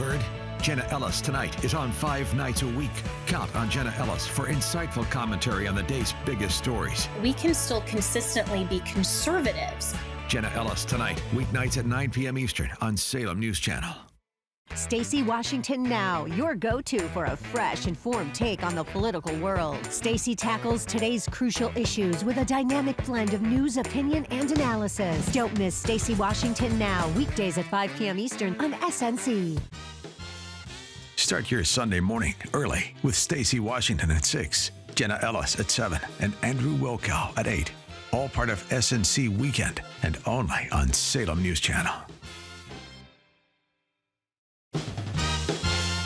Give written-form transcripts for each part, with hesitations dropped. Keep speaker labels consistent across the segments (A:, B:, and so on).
A: heard? Jenna Ellis Tonight is on 5 nights a week. Count on Jenna Ellis for insightful commentary on the day's biggest stories.
B: We can still consistently be conservatives.
A: Jenna Ellis Tonight, weeknights at 9 p.m. Eastern on Salem News Channel.
C: Stacey Washington Now, your go-to for a fresh, informed take on the political world. Stacey tackles today's crucial issues with a dynamic blend of news, opinion, and analysis. Don't miss Stacey Washington Now, weekdays at 5 p.m. Eastern on SNC.
A: Start your Sunday morning early with Stacey Washington at 6, Jenna Ellis at 7, and Andrew Wilkow at 8. All part of SNC Weekend and only on Salem News Channel.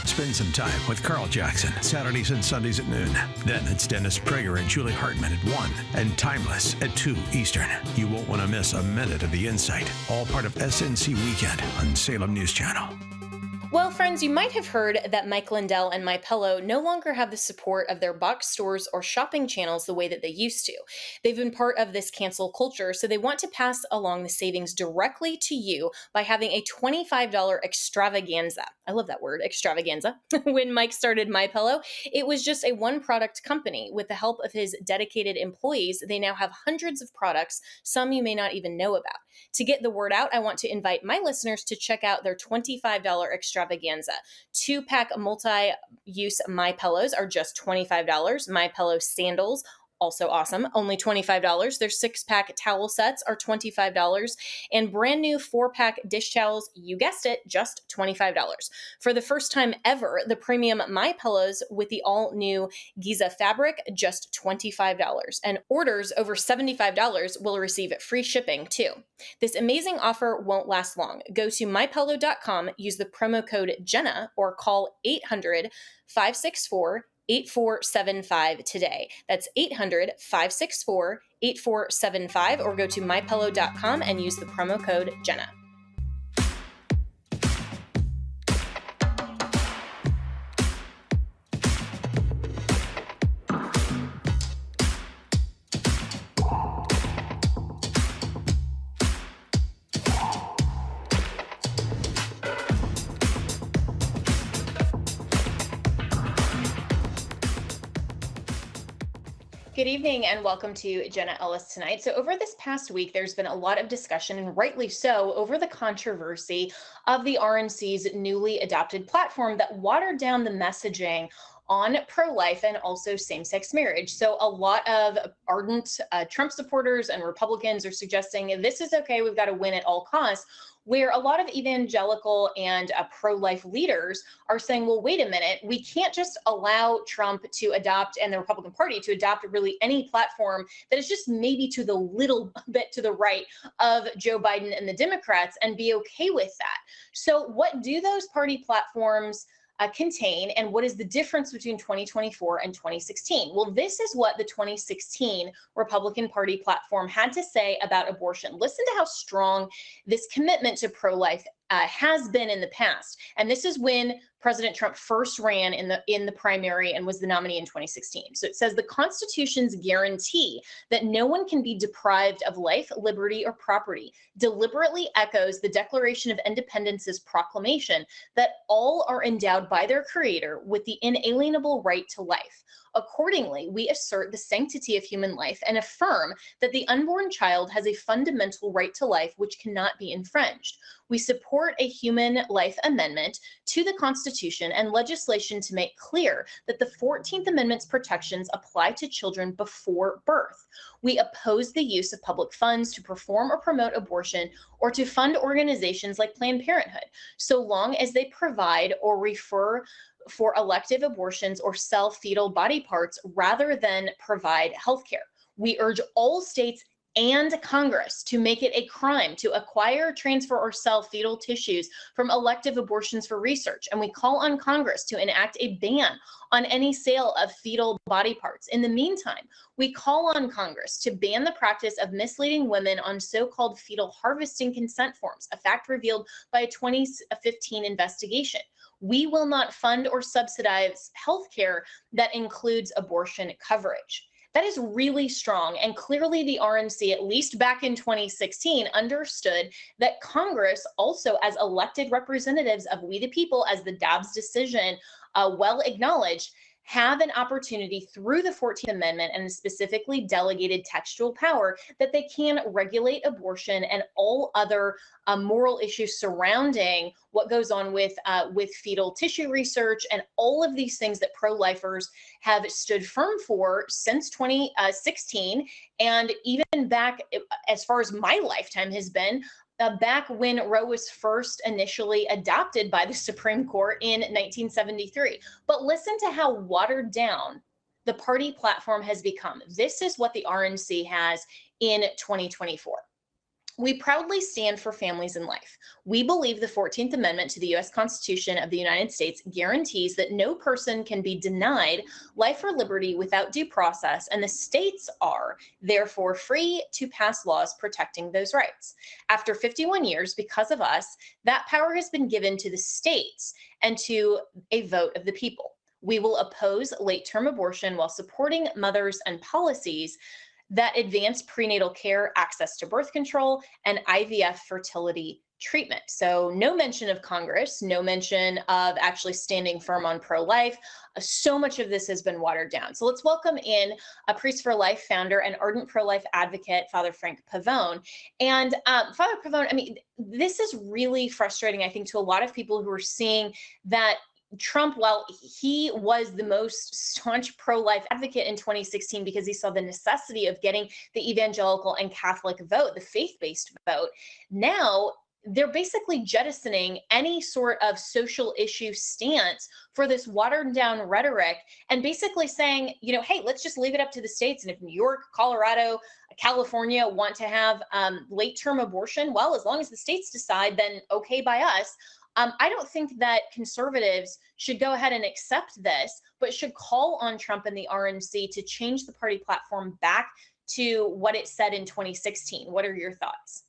A: Spend some time with Carl Jackson, Saturdays and Sundays at noon. Then it's Dennis Prager and Julie Hartman at 1 and Timeless at 2 Eastern. You won't want to miss a minute of the insight. All part of SNC Weekend on Salem News Channel.
B: Well, friends, you might have heard that Mike Lindell and MyPillow no longer have the support of their box stores or shopping channels the way that they used to. They've been part of this cancel culture, so they want to pass along the savings directly to you by having a $25 extravaganza. I love that word, extravaganza. When Mike started MyPillow, it was just a one-product company. With the help of his dedicated employees, they now have hundreds of products, some you may not even know about. To get the word out, I want to invite my listeners to check out their $25 extravaganza. 2-pack multi-use MyPillows are just $25. MyPillow sandals, also awesome, only $25. Their 6-pack towel sets are $25. And brand new 4-pack dish towels, you guessed it, just $25. For the first time ever, the premium MyPillows with the all-new Giza fabric, just $25. And orders over $75 will receive free shipping too. This amazing offer won't last long. Go to mypillow.com, use the promo code Jenna, or call 800-564-8475 today. That's 800-564-8475, or go to mypillow.com and use the promo code Jenna. Good evening and welcome to Jenna Ellis Tonight. So over this past week, there's been a lot of discussion, and rightly so, over the controversy of the RNC's newly adopted platform that watered down the messaging on pro-life and also same-sex marriage. So a lot of ardent Trump supporters and Republicans are suggesting this is okay, we've got to win at all costs, where a lot of evangelical and pro-life leaders are saying, well, wait a minute, we can't just allow Trump to adopt, and the Republican Party to adopt really any platform that is just maybe to the little bit to the right of Joe Biden and the Democrats and be okay with that. So what do those party platforms contain, and what is the difference between 2024 and 2016? Well, this is what the 2016 Republican Party platform had to say about abortion. Listen to how strong this commitment to pro-life has been in the past. And this is when President Trump first ran in the primary and was the nominee in 2016. So it says the Constitution's guarantee that no one can be deprived of life, liberty, or property deliberately echoes the Declaration of Independence's proclamation that all are endowed by their Creator with the inalienable right to life. Accordingly, we assert the sanctity of human life and affirm that the unborn child has a fundamental right to life which cannot be infringed. We support a human life amendment to the Constitution and legislation to make clear that the 14th Amendment's protections apply to children before birth. We oppose the use of public funds to perform or promote abortion or to fund organizations like Planned Parenthood, so long as they provide or refer for elective abortions or sell fetal body parts rather than provide health care. We urge all states and Congress to make it a crime to acquire, transfer, or sell fetal tissues from elective abortions for research. And we call on Congress to enact a ban on any sale of fetal body parts. In the meantime, we call on Congress to ban the practice of misleading women on so-called fetal harvesting consent forms, a fact revealed by a 2015 investigation. We will not fund or subsidize health care that includes abortion coverage. That is really strong. And clearly, the RNC, at least back in 2016, understood that Congress, also as elected representatives of we the people, as the Dobbs decision well acknowledged, have an opportunity through the 14th Amendment and specifically delegated textual power that they can regulate abortion and all other moral issues surrounding what goes on with fetal tissue research and all of these things that pro-lifers have stood firm for since 2016, and even back as far as my lifetime has been. Back when Roe was first initially adopted by the Supreme Court in 1973. But listen to how watered down the party platform has become. This is what the RNC has in 2024. We proudly stand for families and life. We believe the 14th Amendment to the U.S. Constitution of the United States guarantees that no person can be denied life or liberty without due process, and the states are therefore free to pass laws protecting those rights. After 51 years, because of us, that power has been given to the states and to a vote of the people. We will oppose late-term abortion while supporting mothers and policies that advance prenatal care, access to birth control, and IVF fertility treatment. So no mention of Congress, no mention of actually standing firm on pro-life. So much of this has been watered down. So let's welcome in a Priest for Life founder and ardent pro-life advocate, Father Frank Pavone. And Father Pavone, I mean, this is really frustrating, I think, to a lot of people who are seeing that Trump, while he was the most staunch pro-life advocate in 2016 because he saw the necessity of getting the evangelical and Catholic vote, the faith-based vote, now they're basically jettisoning any sort of social issue stance for this watered down rhetoric and basically saying, you know, hey, let's just leave it up to the states. And if New York, Colorado, California want to have late-term abortion, well, as long as the states decide, then okay by us. I don't think that conservatives should go ahead and accept this, but should call on Trump and the RNC to change the party platform back to what it said in 2016. What are your thoughts?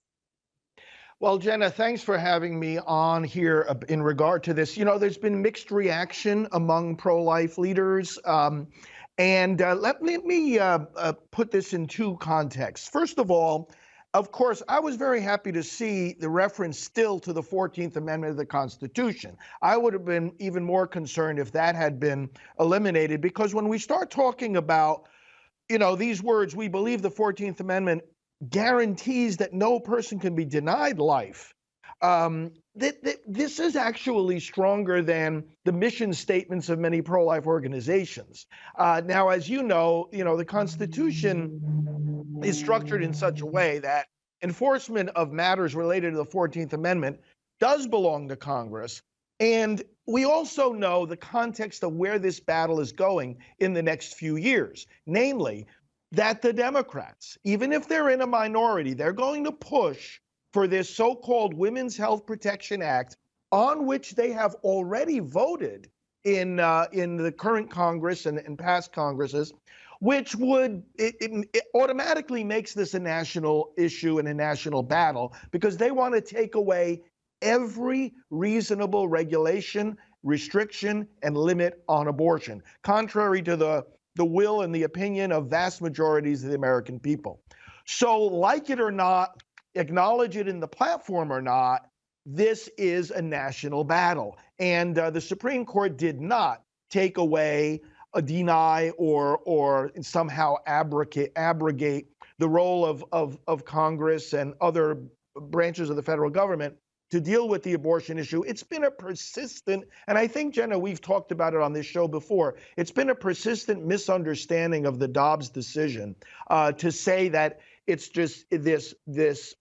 D: Well, Jenna, thanks for having me on here in regard to this. You know, there's been mixed reaction among pro-life leaders. Let me put this in two contexts. First of all, of course, I was very happy to see the reference still to the 14th Amendment of the Constitution. I would have been even more concerned if that had been eliminated, because when we start talking about, you know, these words, we believe the 14th Amendment guarantees that no person can be denied life. This is actually stronger than the mission statements of many pro-life organizations. Now, as you know, the Constitution is structured in such a way that enforcement of matters related to the 14th Amendment does belong to Congress. And we also know the context of where this battle is going in the next few years, namely that the Democrats, even if they're in a minority, they're going to push for this so-called Women's Health Protection Act, on which they have already voted in the current Congress and past Congresses, which would it automatically makes this a national issue and a national battle, because they want to take away every reasonable regulation, restriction, and limit on abortion, contrary to the will and the opinion of vast majorities of the American people. So, like it or not, acknowledge it in the platform or not, this is a national battle. And the Supreme Court did not take away, deny, or somehow abrogate the role of Congress and other branches of the federal government to deal with the abortion issue. It's been a persistent, and I think, Jenna, we've talked about it on this show before, it's been a persistent misunderstanding of the Dobbs decision to say that it's just this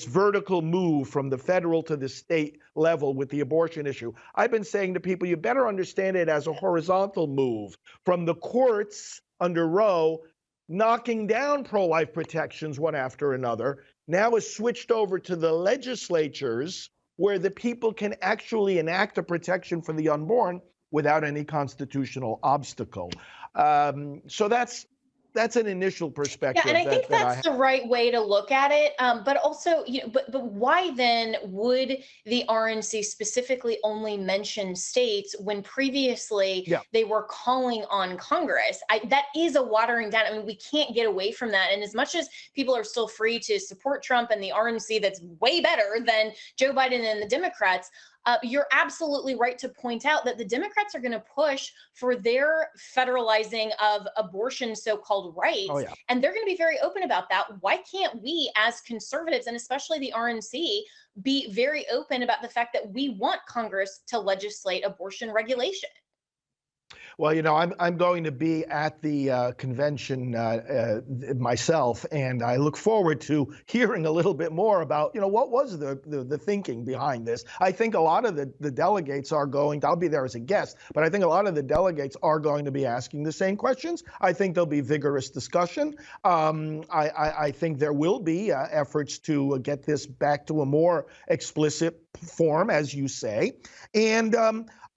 D: vertical move from the federal to the state level with the abortion issue. I've been saying to people, you better understand it as a horizontal move from the courts under Roe, knocking down pro-life protections one after another. Now is switched over to the legislatures, where the people can actually enact a protection for the unborn without any constitutional obstacle. So that's that's an initial perspective.
B: Yeah, and I think
D: that I
B: that's the right way to look at it. But also, but why then would the RNC specifically only mention states when previously
D: Yeah.
B: they were calling on Congress? That is a watering down. I mean, we can't get away from that. And as much as people are still free to support Trump and the RNC, that's way better than Joe Biden and the Democrats. You're absolutely right to point out that the Democrats are going to push for their federalizing of abortion so-called rights.
D: Oh, yeah.
B: And they're going to be very open about that. Why can't we, as conservatives, and especially the RNC, be very open about the fact that we want Congress to legislate abortion regulation?
D: Well, I'm going to be at the convention myself, and I look forward to hearing a little bit more about, what was the thinking behind this. I think a lot of the delegates are going, I'll be there as a guest, but I think a lot of the delegates are going to be asking the same questions. I think there'll be vigorous discussion. I think there will be efforts to get this back to a more explicit form, as you say. And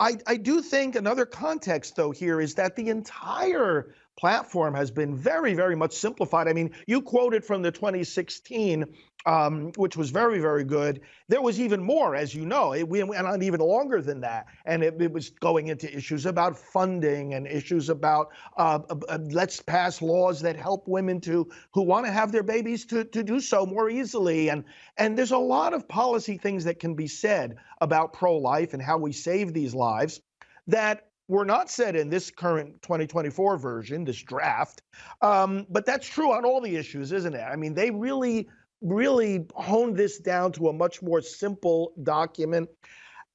D: I do think another context, though, here is that the entire platform has been very, very much simplified. I mean, you quoted from the 2016, which was very, very good. There was even more, as you know. It went on even longer than that. And it was going into issues about funding and issues about let's pass laws that help women who want to have their babies to do so more easily. And there's a lot of policy things that can be said about pro-life and how we save these lives that were not said in this current 2024 version, this draft. But that's true on all the issues, isn't it? I mean, they really honed this down to a much more simple document.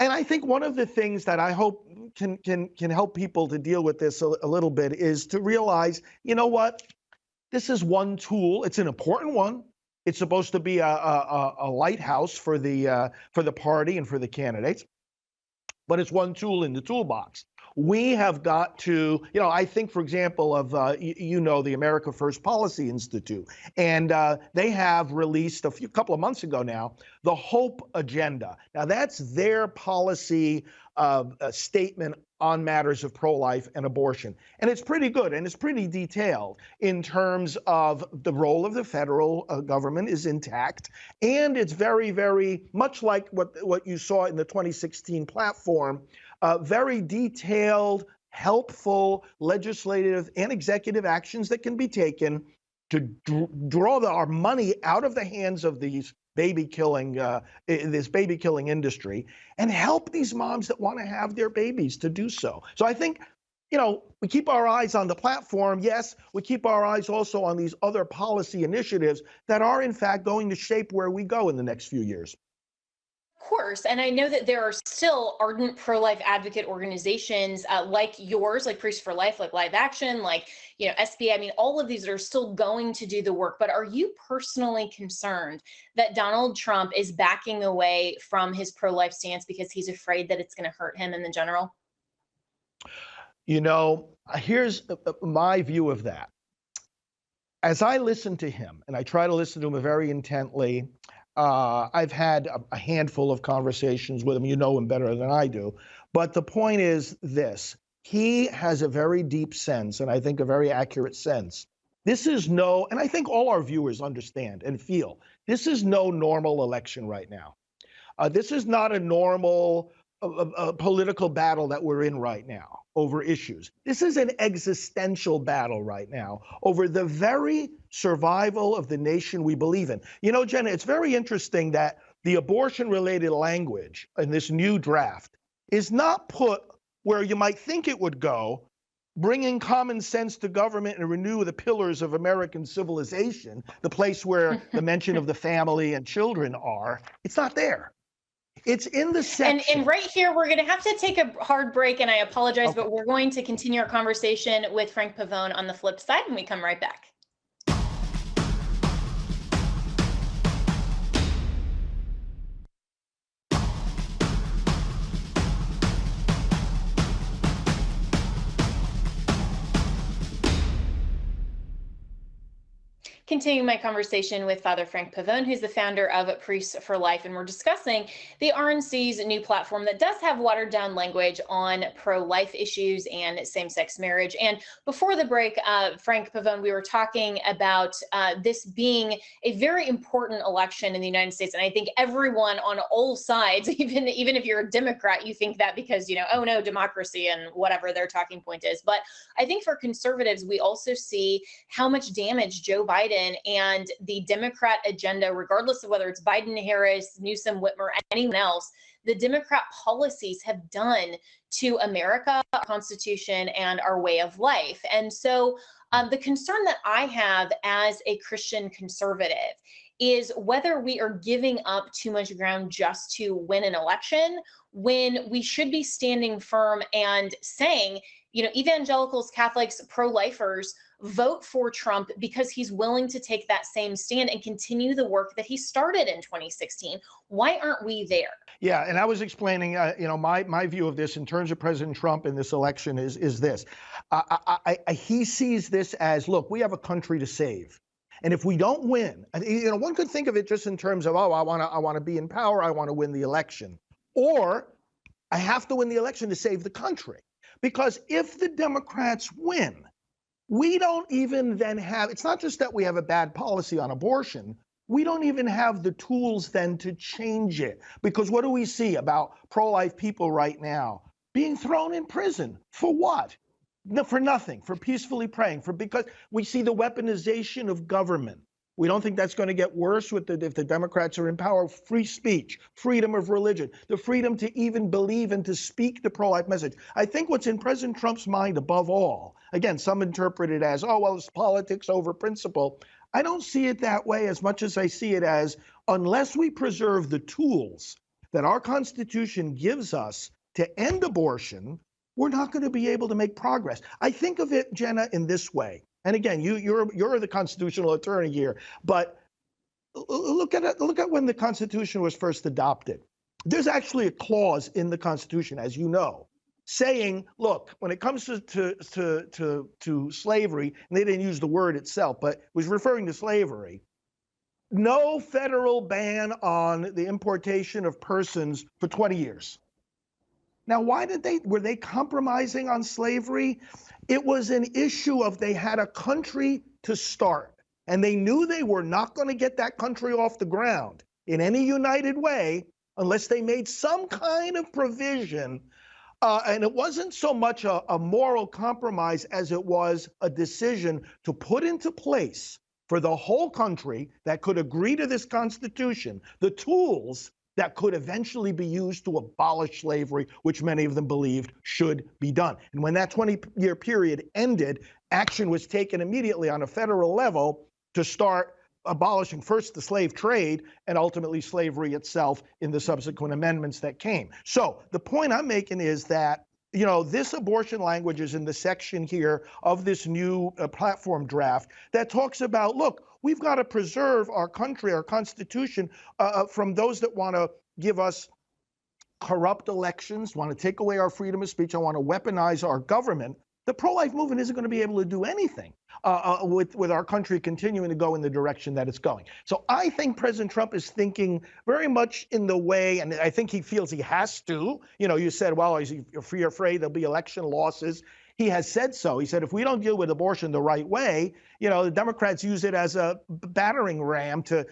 D: And I think one of the things that I hope can help people to deal with this a little bit is to realize, you know what? This is one tool. It's an important one. It's supposed to be a lighthouse for the party and for the candidates. But it's one tool in the toolbox. We have got to, I think, for example, of, the America First Policy Institute, and they have released a couple of months ago now, the HOPE agenda. Now, that's their policy statement on matters of pro-life and abortion. And it's pretty good, and it's pretty detailed in terms of the role of the federal government is intact. And it's very, very much like what you saw in the 2016 platform, very detailed, helpful legislative and executive actions that can be taken to draw our money out of the hands of these baby killing industry and help these moms that want to have their babies to do so. So I think, we keep our eyes on the platform. Yes, we keep our eyes also on these other policy initiatives that are, in fact, going to shape where we go in the next few years.
B: Of course. And I know that there are still ardent pro-life advocate organizations like yours, like Priests for Life, like Live Action, like, SBA. I mean, all of these are still going to do the work. But are you personally concerned that Donald Trump is backing away from his pro-life stance because he's afraid that it's going to hurt him in the general?
D: Here's my view of that. As I listen to him, and I try to listen to him very intently, I've had a handful of conversations with him. You know him better than I do. But the point is this. He has a very deep sense, and I think a very accurate sense. This is and I think all our viewers understand and feel, this is no normal election right now. This is not a normal political battle that we're in right now over issues. This is an existential battle right now over the very survival of the nation we believe in. Jenna, it's very interesting that the abortion-related language in this new draft is not put where you might think it would go, bringing common sense to government and renew the pillars of American civilization, the place where the mention of the family and children are. It's not there. It's in the section.
B: And right here, we're going to have to take a hard break, and I apologize,
D: Okay.
B: but we're going to continue our conversation with Frank Pavone on the flip side when we come right back. continuing my conversation with Father Frank Pavone, who's the founder of Priests for Life, and we're discussing the RNC's new platform that does have watered down language on pro-life issues and same-sex marriage. And before the break, Frank Pavone, we were talking about this being a very important election in the United States, and I think everyone on all sides, even if you're a Democrat, you think that because, oh no, democracy and whatever their talking point is. But I think for conservatives, we also see how much damage Joe Biden and the Democrat agenda, regardless of whether it's Biden, Harris, Newsom, Whitmer, anyone else, the Democrat policies have done to America, our Constitution, and our way of life. And so the concern that I have as a Christian conservative is whether we are giving up too much ground just to win an election, when we should be standing firm and saying, evangelicals, Catholics, pro-lifers, vote for Trump because he's willing to take that same stand and continue the work that he started in 2016. Why aren't we there?
D: Yeah, and I was explaining, my view of this in terms of President Trump in this election is this. He sees this as, look, we have a country to save. And if we don't win, one could think of it just in terms of, I want to be in power, I want to win the election. Or I have to win the election to save the country. Because if the Democrats win, we don't even then have, it's not just that we have a bad policy on abortion, we don't even have the tools then to change it. Because what do we see about pro-life people right now? Being thrown in prison. For what? No, for nothing, for peacefully praying, because we see the weaponization of government. We don't think that's going to get worse if the Democrats are in power. Free speech, freedom of religion, the freedom to even believe and to speak the pro-life message. I think what's in President Trump's mind above all, again, some interpret it as, it's politics over principle. I don't see it that way as much as I see it as, unless we preserve the tools that our Constitution gives us to end abortion, we're not going to be able to make progress. I think of it, Jenna, in this way. And again, you're the constitutional attorney here, but look at when the Constitution was first adopted. There's actually a clause in the Constitution, as you know, saying, look, when it comes to slavery, and they didn't use the word itself, but it was referring to slavery, no federal ban on the importation of persons for 20 years. Now, were they compromising on slavery? It was an issue of they had a country to start, and they knew they were not going to get that country off the ground in any united way unless they made some kind of provision. And it wasn't so much a moral compromise as it was a decision to put into place for the whole country that could agree to this Constitution the tools that could eventually be used to abolish slavery, which many of them believed should be done. And when that 20-year period ended, action was taken immediately on a federal level to start abolishing first the slave trade and ultimately slavery itself in the subsequent amendments that came. So the point I'm making is that, this abortion language is in the section here of this new platform draft that talks about, look, we've got to preserve our country, our Constitution, from those that want to give us corrupt elections, want to take away our freedom of speech, and want to weaponize our government. The pro-life movement isn't going to be able to do anything with our country continuing to go in the direction that it's going. So I think President Trump is thinking very much in the way, and I think he feels he has to. You said, well, is he afraid there'll be election losses? He has said so. He said, if we don't deal with abortion the right way, the Democrats use it as a battering ram to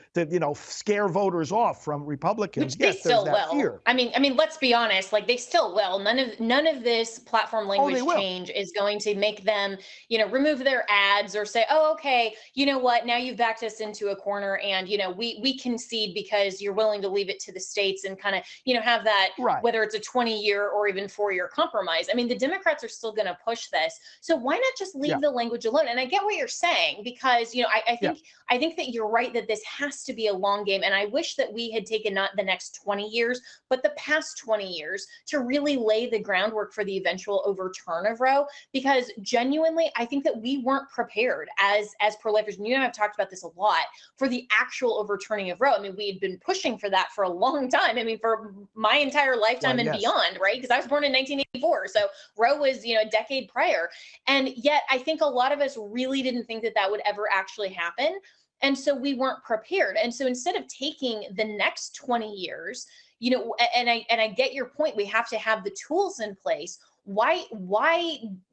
D: scare voters off from Republicans.
B: Which they still will. Fear. I mean, let's be honest. Like, they still will. None of this platform language change is going to make them, remove their ads or say, oh, okay, you know what? Now you've backed us into a corner, and we concede because you're willing to leave it to the states and kind of have that, right, whether it's a 20-year or even 4-year compromise. I mean, the Democrats are still going to push this. So why not just leave the language alone? And I get what you're saying, because I think that you're right that this has to be a long game, and I wish that we had taken not the next 20 years but the past 20 years to really lay the groundwork for the eventual overturn of Roe, because genuinely I think that we weren't prepared as pro-lifers, and you and I have talked about this a lot, for the actual overturning of Roe. I mean, we had been pushing for that for a long time. I mean, for my entire lifetime and beyond, right? Because I was born in 1984, so Roe was a decade prior, and yet I think a lot of us really didn't think that would ever actually happen. And so we weren't prepared. And so instead of taking the next 20 years, and I get your point, we have to have the tools in place. Why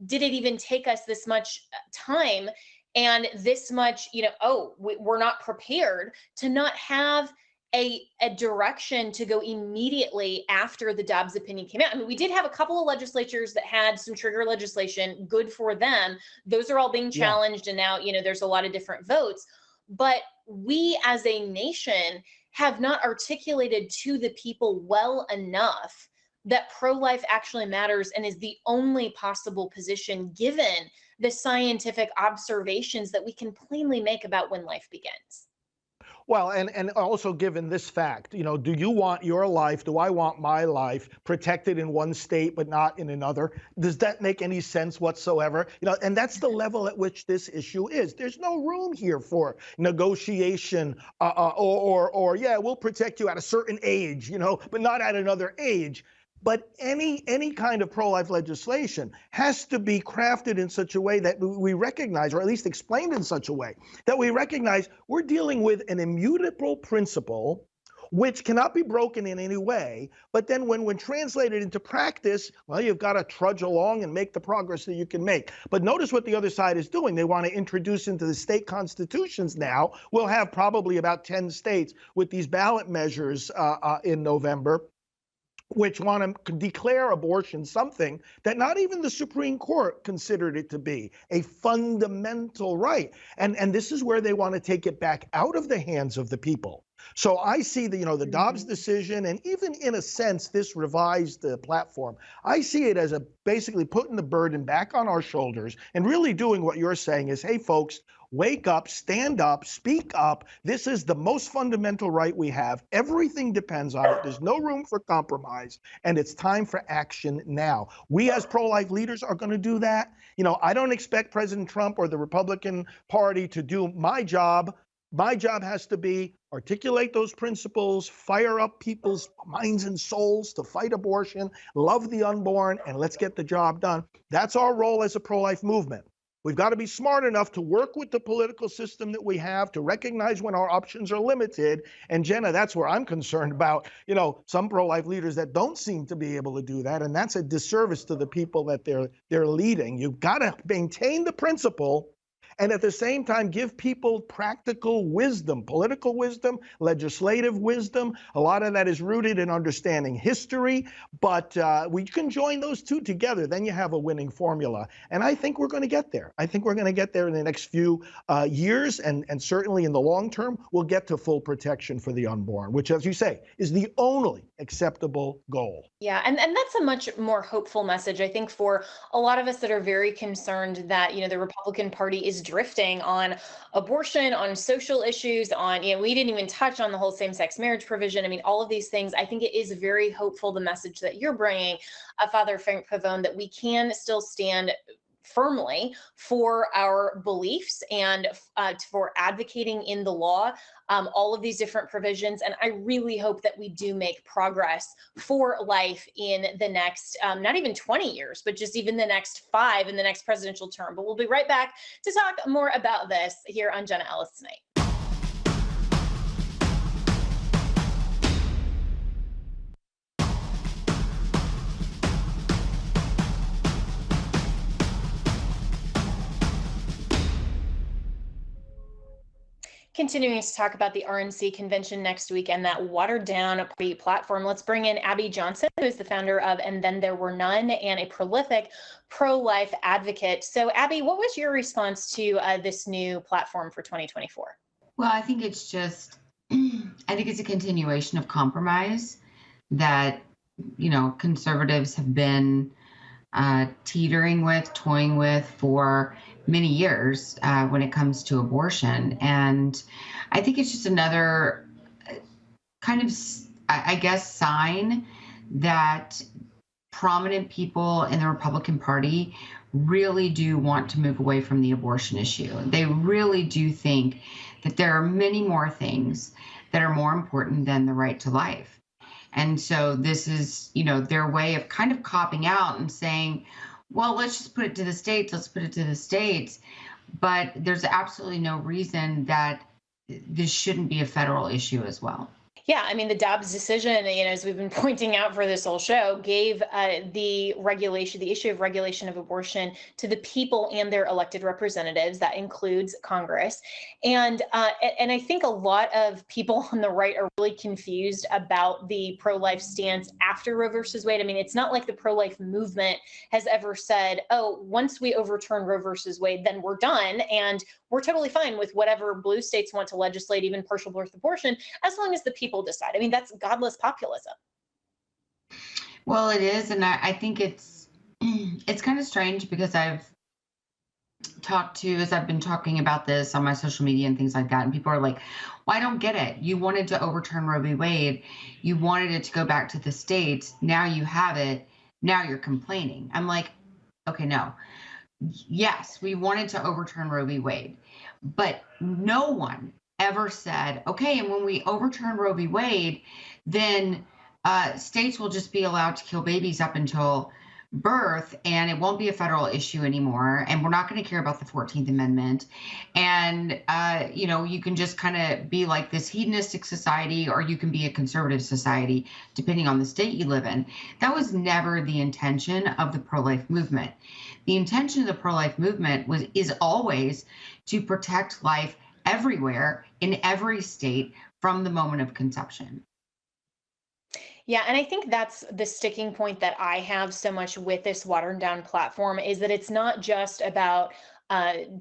B: did it even take us this much time and this much, we're not prepared to not have a direction to go immediately after the Dobbs opinion came out. I mean, we did have a couple of legislatures that had some trigger legislation, good for them. Those are all being challenged. And now, there's a lot of different votes. But we as a nation have not articulated to the people well enough that pro-life actually matters and is the only possible position given the scientific observations that we can plainly make about when life begins.
D: Well, and also given this fact, do you want your life, do I want my life protected in one state but not in another? Does that make any sense whatsoever? And that's the level at which this issue is. There's no room here for negotiation or we'll protect you at a certain age, but not at another age. But any kind of pro-life legislation has to be crafted in such a way that we recognize, or at least explained in such a way, that we recognize we're dealing with an immutable principle which cannot be broken in any way. But then when translated into practice, well, you've got to trudge along and make the progress that you can make. But notice what the other side is doing. They want to introduce into the state constitutions now. We'll have probably about 10 states with these ballot measures in November, which want to declare abortion something that not even the Supreme Court considered it to be, a fundamental right. And this is where they want to take it back out of the hands of the people. So I see the Dobbs decision, and even in a sense, this revised platform, I see it as basically putting the burden back on our shoulders and really doing what you're saying is, hey, folks, wake up, stand up, speak up. This is the most fundamental right we have. Everything depends on it. There's no room for compromise, and it's time for action now. We as pro-life leaders are going to do that. I don't expect President Trump or the Republican Party to do my job. My job has to be articulate those principles, fire up people's minds and souls to fight abortion, love the unborn, and let's get the job done. That's our role as a pro-life movement. We've got to be smart enough to work with the political system that we have, to recognize when our options are limited. And Jenna, that's where I'm concerned about, some pro-life leaders that don't seem to be able to do that. And that's a disservice to the people that they're leading. You've got to maintain the principle and at the same time give people practical wisdom, political wisdom, legislative wisdom. A lot of that is rooted in understanding history, but we can join those two together. Then you have a winning formula. And I think we're going to get there. I think we're going to get there in the next few years, and certainly in the long term, we'll get to full protection for the unborn, which, as you say, is the only acceptable goal.
B: Yeah, and that's a much more hopeful message, I think, for a lot of us that are very concerned that, the Republican Party is drifting on abortion, on social issues, on, we didn't even touch on the whole same-sex marriage provision. I mean, all of these things, I think it is very hopeful, the message that you're bringing, Father Frank Pavone, that we can still stand firmly for our beliefs and for advocating in the law, all of these different provisions. And I really hope that we do make progress for life in the next, not even 20 years, but just even the next 5 in the next presidential term. But we'll be right back to talk more about this here on Jenna Ellis Tonight. Continuing to talk about the RNC convention next week and that watered down party platform, let's bring in Abby Johnson, who is the founder of And Then There Were None and a prolific pro-life advocate. So Abby, what was your response to this new platform for 2024?
E: Well, I think it's a continuation of compromise that, conservatives have been teetering with, toying with for many years when it comes to abortion. And I think it's just another kind of, sign that prominent people in the Republican Party really do want to move away from the abortion issue. They really do think that there are many more things that are more important than the right to life. And so this is, their way of kind of copping out and saying, well, let's just put it to the states. Let's put it to the states. But there's absolutely no reason that this shouldn't be a federal issue as well.
B: Yeah, I mean, the Dobbs decision, as we've been pointing out for this whole show, gave the issue of regulation of abortion to the people and their elected representatives. That includes Congress. And I think a lot of people on the right are really confused about the pro-life stance after Roe versus Wade. I mean, it's not like the pro-life movement has ever said, oh, once we overturn Roe versus Wade, then we're done. And we're totally fine with whatever blue states want to legislate, even partial birth abortion, as long as the people decide. I mean, that's godless populism.
E: Well, it is. And I think it's kind of strange because as I've been talking about this on my social media and things like that, and people are like, well, I don't get it. You wanted to overturn Roe v. Wade. You wanted it to go back to the states. Now you have it. Now you're complaining. I'm like, okay, no. Yes, we wanted to overturn Roe v. Wade, but no one ever said, okay, and when we overturn Roe v. Wade, then states will just be allowed to kill babies up until birth, and it won't be a federal issue anymore, and we're not going to care about the 14th Amendment, and you can just kind of be like this hedonistic society, or you can be a conservative society, depending on the state you live in. That was never the intention of the pro-life movement. The intention of the pro-life movement is always to protect life everywhere in every state from the moment of conception.
B: Yeah, and I think that's the sticking point that I have so much with this watered down platform, is that it's not just about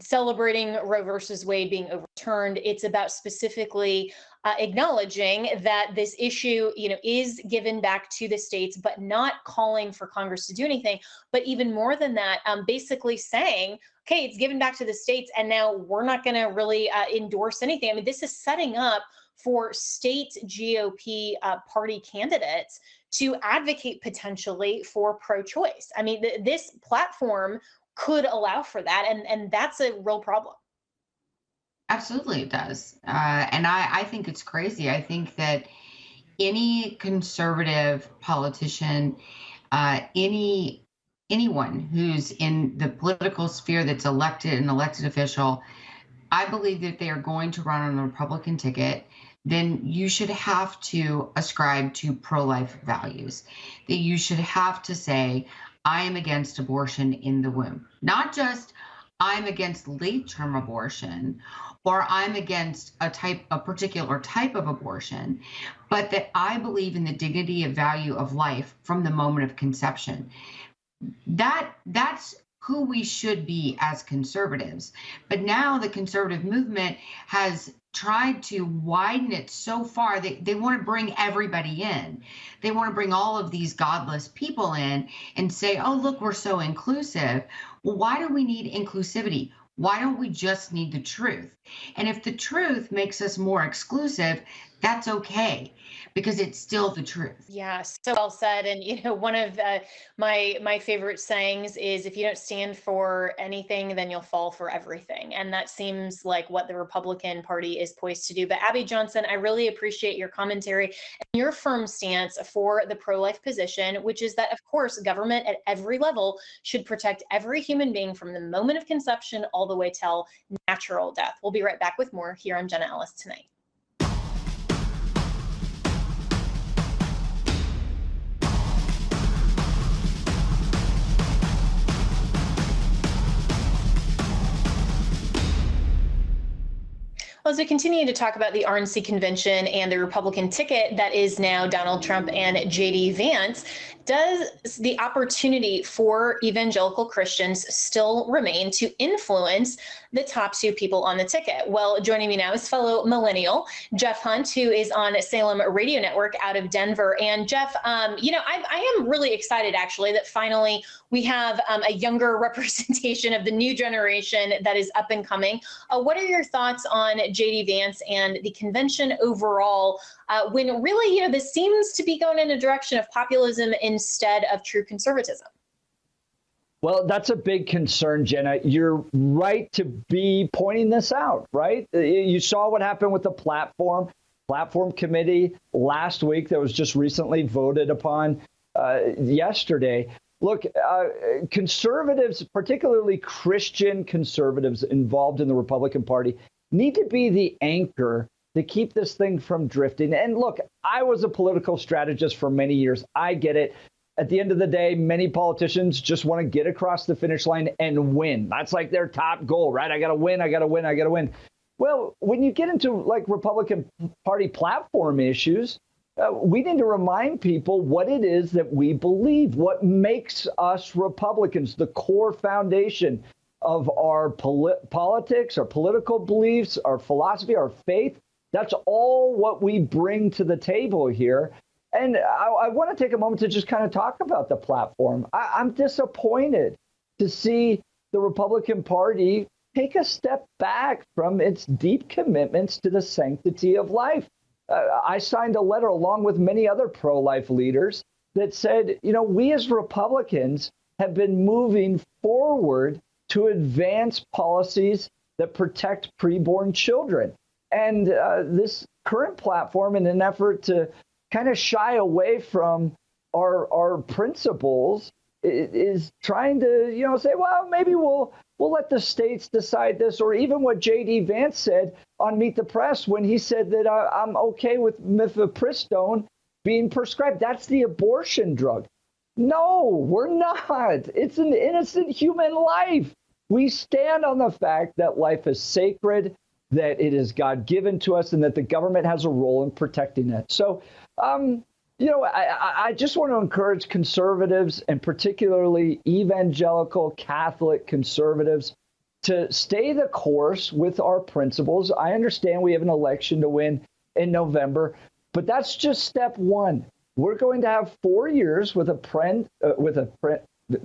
B: celebrating Roe versus Wade being overturned. It's about specifically acknowledging that this issue, is given back to the states, but not calling for Congress to do anything. But even more than that, basically saying, okay, it's given back to the states, and now we're not going to really endorse anything. I mean, this is setting up for state GOP party candidates to advocate potentially for pro-choice. I mean, this platform could allow for that, and that's a real problem.
E: Absolutely, it does. And I think it's crazy. I think that any conservative politician, anyone who's in the political sphere that's an elected official, I believe that they are going to run on the Republican ticket, then you should have to ascribe to pro-life values. That you should have to say, I am against abortion in the womb. Not just I'm against late-term abortion, or I'm against a particular type of abortion, but that I believe in the dignity and value of life from the moment of conception. That's who we should be as conservatives. But now the conservative movement has tried to widen it so far that they want to bring everybody in. They want to bring all of these godless people in and say, oh, look, we're so inclusive. Well, why do we need inclusivity? Why don't we just need the truth? And if the truth makes us more exclusive, that's okay, because it's still the truth.
B: Yeah, so well said. And one of my favorite sayings is, if you don't stand for anything, then you'll fall for everything. And that seems like what the Republican Party is poised to do. But Abby Johnson, I really appreciate your commentary and your firm stance for the pro-life position, which is that, of course, government at every level should protect every human being from the moment of conception all the way till natural death. We'll be right back with more here on Jenna Ellis Tonight. As we continue to talk about the RNC convention and the Republican ticket that is now Donald Trump and J.D. Vance, does the opportunity for evangelical Christians still remain to influence the top two people on the ticket? Well, joining me now is fellow millennial Jeff Hunt, who is on Salem Radio Network out of Denver. And Jeff, I am really excited, actually, that finally we have a younger representation of the new generation that is up and coming. What are your thoughts on J.D. Vance and the convention overall, when really, this seems to be going in a direction of populism instead of true conservatism?
F: Well, that's a big concern, Jenna. You're right to be pointing this out, right? You saw what happened with the platform committee last week that was just recently voted upon yesterday. Look, conservatives, particularly Christian conservatives involved in the Republican Party, need to be the anchor to keep this thing from drifting. And look, I was a political strategist for many years. I get it. At the end of the day, many politicians just want to get across the finish line and win. That's like their top goal, right? I got to win, I got to win, I got to win. Well, when you get into like Republican Party platform issues, we need to remind people what it is that we believe, what makes us Republicans, the core foundation of our politics, our political beliefs, our philosophy, our faith. That's all what we bring to the table here. And I want to take a moment to just kind of talk about the platform. I'm disappointed to see the Republican Party take a step back from its deep commitments to the sanctity of life. I signed a letter along with many other pro-life leaders that said, you know, we as Republicans have been moving forward to advance policies that protect preborn children. And this current platform, in an effort to kind of shy away from our principles, is trying to, you know, say, well, maybe we'll let the states decide this, or even what J.D. Vance said on Meet the Press when he said that I'm okay with mifepristone being prescribed. That's the abortion drug. No, we're not. It's an innocent human life. We stand on the fact that life is sacred, that it is God-given to us, and that the government has a role in protecting it. So, you know, I just want to encourage conservatives, and particularly evangelical Catholic conservatives, to stay the course with our principles. I understand we have an election to win in November, but that's just step one. We're going to have 4 years with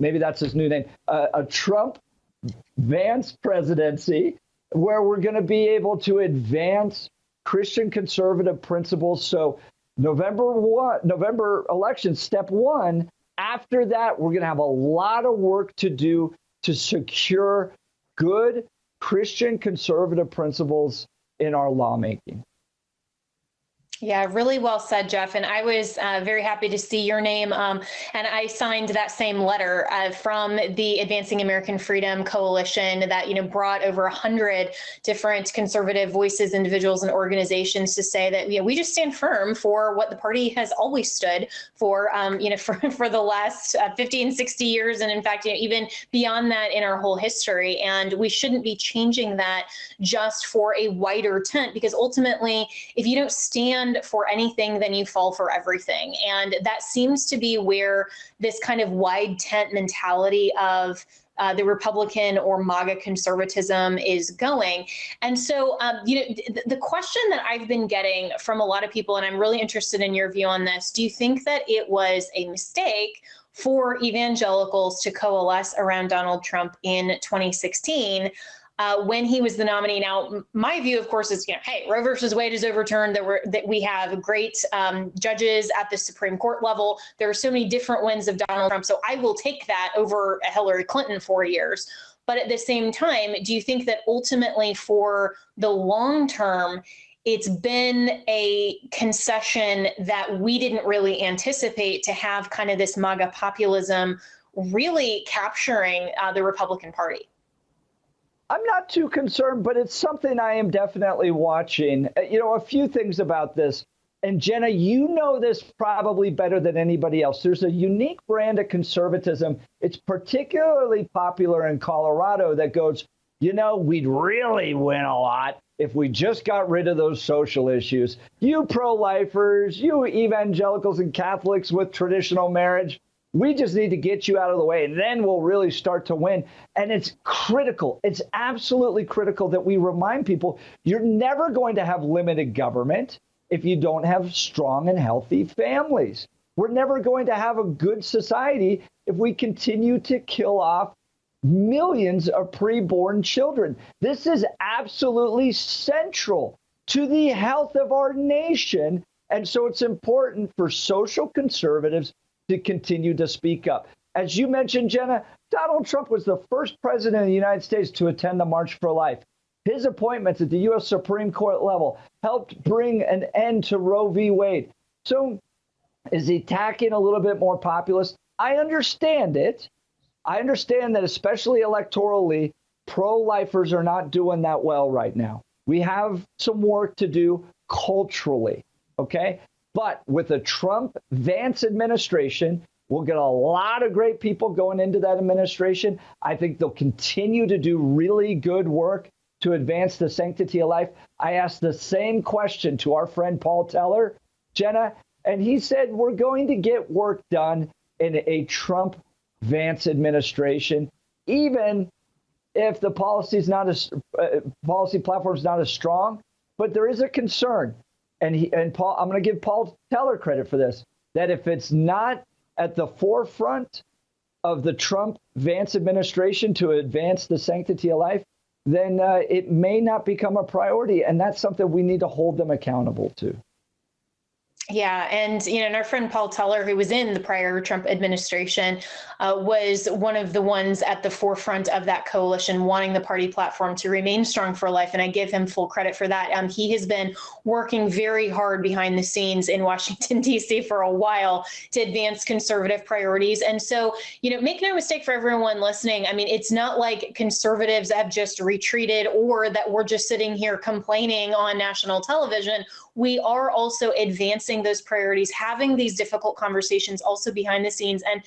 F: maybe that's his new name, a Trump-Vance presidency, where we're going to be able to advance Christian conservative principles. So November election, step one. After that, we're going to have a lot of work to do to secure good Christian conservative principles in our lawmaking.
B: Yeah, really well said, Jeff. And I was very happy to see your name. And I signed that same letter from the Advancing American Freedom Coalition that, you know, brought over 100 different conservative voices, individuals, and organizations to say that, you know, we just stand firm for what the party has always stood for, you know, for the last 50 and 60 years. And in fact, you know, even beyond that in our whole history. And we shouldn't be changing that just for a wider tent, because ultimately, if you don't stand for anything, then you fall for everything. And that seems to be where this kind of wide tent mentality of the Republican or MAGA conservatism is going. And so, you know, the question that I've been getting from a lot of people, and I'm really interested in your view on this, do you think that it was a mistake for evangelicals to coalesce around Donald Trump in 2016? When he was the nominee. Now, my view, of course, is, you know, hey, Roe versus Wade is overturned. That we have great judges at the Supreme Court level. There are so many different wins of Donald Trump, so I will take that over Hillary Clinton 4 years. But at the same time, do you think that ultimately, for the long term, it's been a concession that we didn't really anticipate, to have kind of this MAGA populism really capturing the Republican Party?
F: I'm not too concerned, but it's something I am definitely watching. You know, a few things about this. And Jenna, you know this probably better than anybody else. There's a unique brand of conservatism. It's particularly popular in Colorado that goes, you know, we'd really win a lot if we just got rid of those social issues. You pro-lifers, you evangelicals and Catholics with traditional marriage, we just need to get you out of the way, and then we'll really start to win. And it's critical. It's absolutely critical that we remind people you're never going to have limited government if you don't have strong and healthy families. We're never going to have a good society if we continue to kill off millions of preborn children. This is absolutely central to the health of our nation. And so it's important for social conservatives to continue to speak up. As you mentioned, Jenna, Donald Trump was the first president of the United States to attend the March for Life. His appointments at the U.S. Supreme Court level helped bring an end to Roe v. Wade. So is he tacking a little bit more populist? I understand it. I understand that especially electorally, pro-lifers are not doing that well right now. We have some work to do culturally, okay? But with a Trump-Vance administration, we'll get a lot of great people going into that administration. I think they'll continue to do really good work to advance the sanctity of life. I asked the same question to our friend Paul Teller, Jenna, and he said we're going to get work done in a Trump-Vance administration, even if the policy platform is not as strong. But there is a concern, and Paul, I'm going to give Paul Teller credit for this, that if it's not at the forefront of the Trump-Vance administration to advance the sanctity of life, then it may not become a priority. And that's something we need to hold them accountable to.
B: Yeah. And, and our friend Paul Teller, who was in the prior Trump administration, was one of the ones at the forefront of that coalition, wanting the party platform to remain strong for life. And I give him full credit for that. He has been working very hard behind the scenes in Washington, D.C. for a while to advance conservative priorities. And so, make no mistake for everyone listening. I mean, it's not like conservatives have just retreated or that we're just sitting here complaining on national television. We are also advancing those priorities, having these difficult conversations also behind the scenes. And,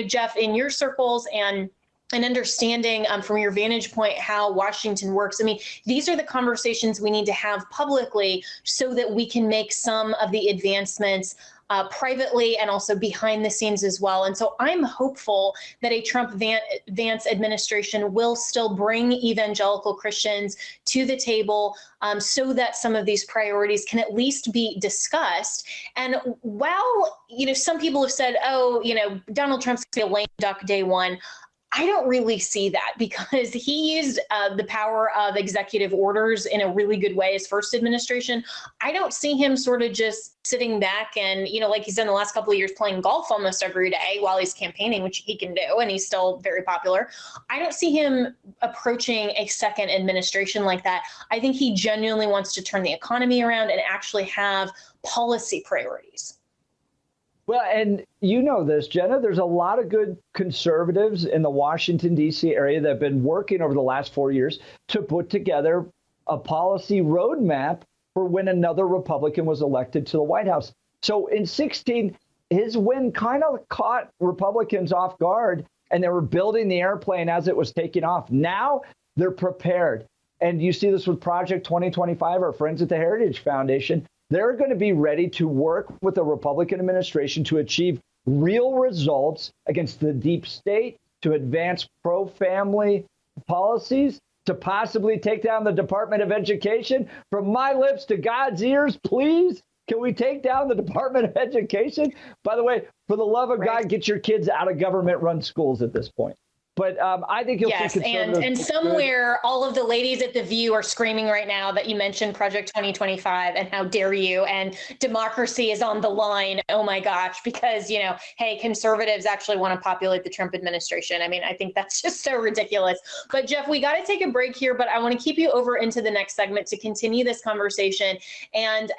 B: Jeff, in your circles and understanding from your vantage point how Washington works, I mean, these are the conversations we need to have publicly so that we can make some of the advancements privately and also behind the scenes as well. And so I'm hopeful that a Trump-Vance administration will still bring evangelical Christians to the table so that some of these priorities can at least be discussed. And while, some people have said, Donald Trump's going to be a lame duck day one, I don't really see that because he used the power of executive orders in a really good way his first administration. I don't see him sort of just sitting back and, like he's done the last couple of years, playing golf almost every day while he's campaigning, which he can do, and he's still very popular. I don't see him approaching a second administration like that. I think he genuinely wants to turn the economy around and actually have policy priorities.
F: Well, and this, Jenna, there's a lot of good conservatives in the Washington, D.C. area that have been working over the last 4 years to put together a policy roadmap for when another Republican was elected to the White House. So in 2016, his win kind of caught Republicans off guard, and they were building the airplane as it was taking off. Now they're prepared. And you see this with Project 2025, our friends at the Heritage Foundation. They're going to be ready to work with the Republican administration to achieve real results against the deep state, to advance pro-family policies, to possibly take down the Department of Education. From my lips to God's ears, please, can we take down the Department of Education? By the way, for the love of God, get your kids out of government-run schools at this point. But I think you'll see conservatives.
B: And somewhere all of the ladies at The View are screaming right now that you mentioned Project 2025 and how dare you, and democracy is on the line. Oh my gosh, because, hey, conservatives actually want to populate the Trump administration. I mean, I think that's just so ridiculous. But Jeff, we got to take a break here, but I want to keep you over into the next segment to continue this conversation and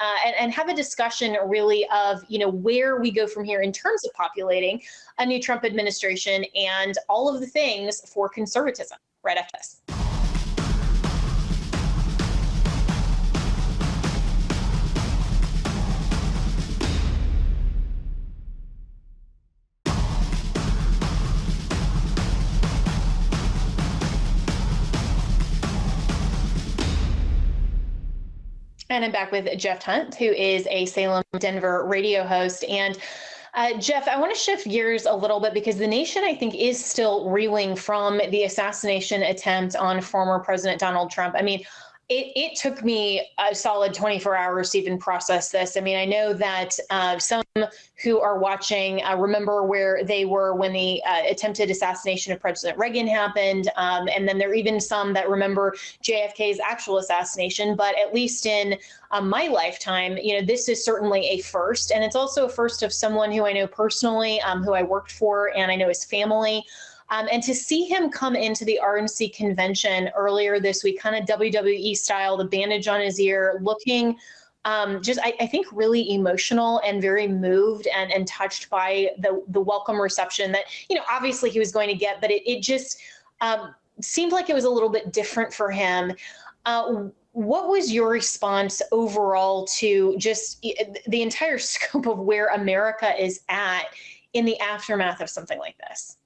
B: have a discussion really of, where we go from here in terms of populating a new Trump administration and all of the things for conservatism right after this. And I'm back with Jeff Hunt, who is a Salem, Denver radio host. And Jeff, I want to shift gears a little bit because the nation, I think, is still reeling from the assassination attempt on former President Donald Trump. I mean, it took me a solid 24 hours to even process this. I mean, I know that some who are watching remember where they were when the attempted assassination of President Reagan happened. And then there are even some that remember JFK's actual assassination. But at least in my lifetime, this is certainly a first. And it's also a first of someone who I know personally, who I worked for, and I know his family. And to see him come into the RNC convention earlier this week, kind of WWE style, the bandage on his ear, looking I think really emotional and very moved and touched by the welcome reception that, obviously he was going to get, but it just seemed like it was a little bit different for him. What was your response overall to just the entire scope of where America is at in the aftermath of something like this?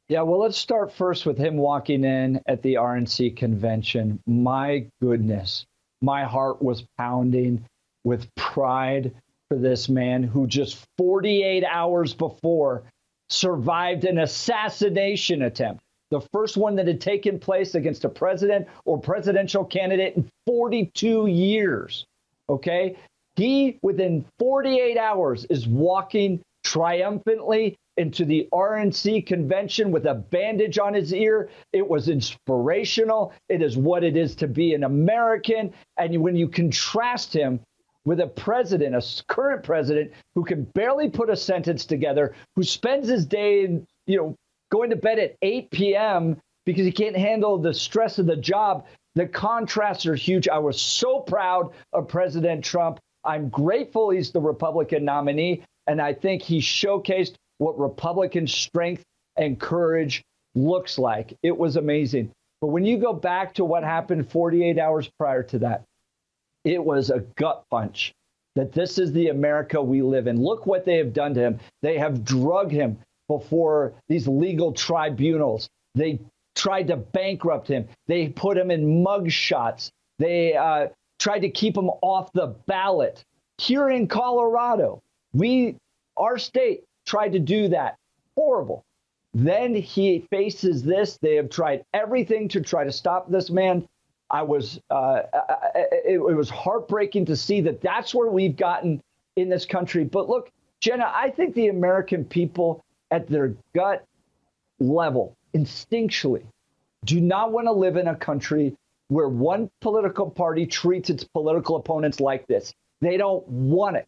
F: Yeah, well, let's start first with him walking in at the RNC convention. My goodness, my heart was pounding with pride for this man who just 48 hours before survived an assassination attempt. The first one that had taken place against a president or presidential candidate in 42 years. Okay? He, within 48 hours, is walking triumphantly into the RNC convention with a bandage on his ear. It was inspirational. It is what it is to be an American. And when you contrast him with a president, a current president, who can barely put a sentence together, who spends his day, going to bed at 8 p.m. because he can't handle the stress of the job. The contrasts are huge. I was so proud of President Trump. I'm grateful he's the Republican nominee, and I think he showcased what Republican strength and courage looks like. It was amazing. But when you go back to what happened 48 hours prior to that, it was a gut punch that this is the America we live in. Look what they have done to him. They have drugged him before these legal tribunals. They tried to bankrupt him. They put him in mug shots. They tried to keep him off the ballot. Here in Colorado, our state tried to do that. Horrible. Then he faces this. They have tried everything to try to stop this man. It was heartbreaking to see that that's where we've gotten in this country. But look, Jenna, I think the American people at their gut level, instinctually, do not want to live in a country where one political party treats its political opponents like this. They don't want it.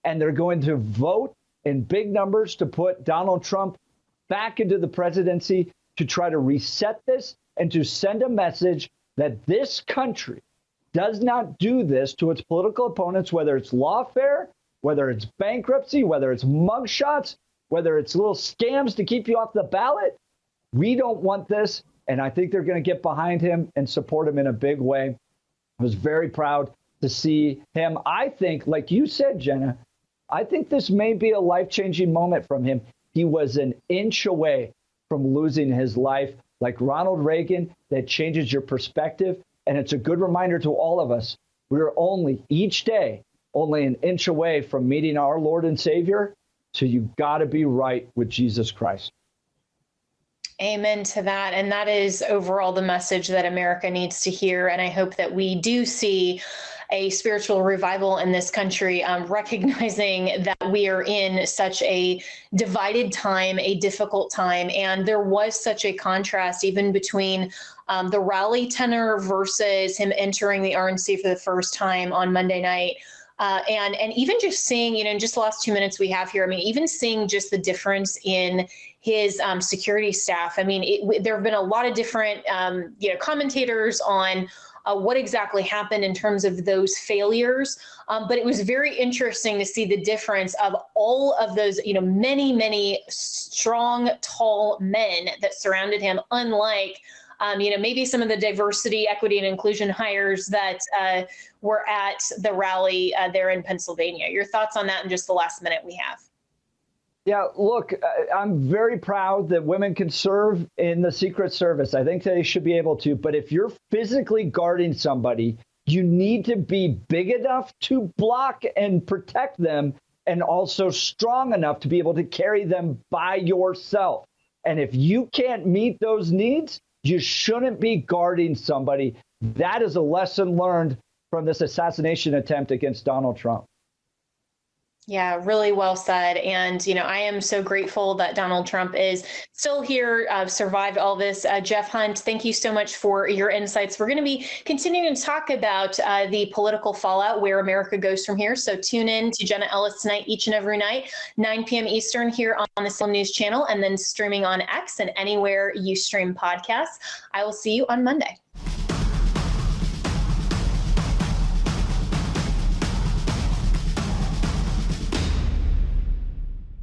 F: And they're going to vote in big numbers to put Donald Trump back into the presidency to try to reset this and to send a message that this country does not do this to its political opponents, whether it's lawfare, whether it's bankruptcy, whether it's mugshots, whether it's little scams to keep you off the ballot. We don't want this. And I think they're going to get behind him and support him in a big way. I was very proud to see him. I think, like you said, Jenna, I think this may be a life-changing moment from him. He was an inch away from losing his life. Like Ronald Reagan, that changes your perspective. And it's a good reminder to all of us. We're each day, only an inch away from meeting our Lord and Savior. So you've got to be right with Jesus Christ.
B: Amen to that. And that is overall the message that America needs to hear. And I hope that we do see a spiritual revival in this country, recognizing that we are in such a divided time, a difficult time. And there was such a contrast even between the rally tenor versus him entering the RNC for the first time on Monday night. And even just seeing, in just the last 2 minutes we have here, even seeing just the difference in his security staff. There have been a lot of different, commentators on what exactly happened in terms of those failures. But it was very interesting to see the difference of all of those, many, many strong, tall men that surrounded him, unlike maybe some of the diversity, equity, and inclusion hires that were at the rally there in Pennsylvania. Your thoughts on that in just the last minute we have?
F: Yeah, look, I'm very proud that women can serve in the Secret Service. I think they should be able to. But if you're physically guarding somebody, you need to be big enough to block and protect them, and also strong enough to be able to carry them by yourself. And if you can't meet those needs, you shouldn't be guarding somebody. That is a lesson learned from this assassination attempt against Donald Trump.
B: Yeah, really well said. And, I am so grateful that Donald Trump is still here, survived all this. Jeff Hunt, thank you so much for your insights. We're going to be continuing to talk about the political fallout, where America goes from here. So tune in to Jenna Ellis Tonight each and every night, 9 p.m. Eastern here on the Salem News Channel, and then streaming on X and anywhere you stream podcasts. I will see you on Monday.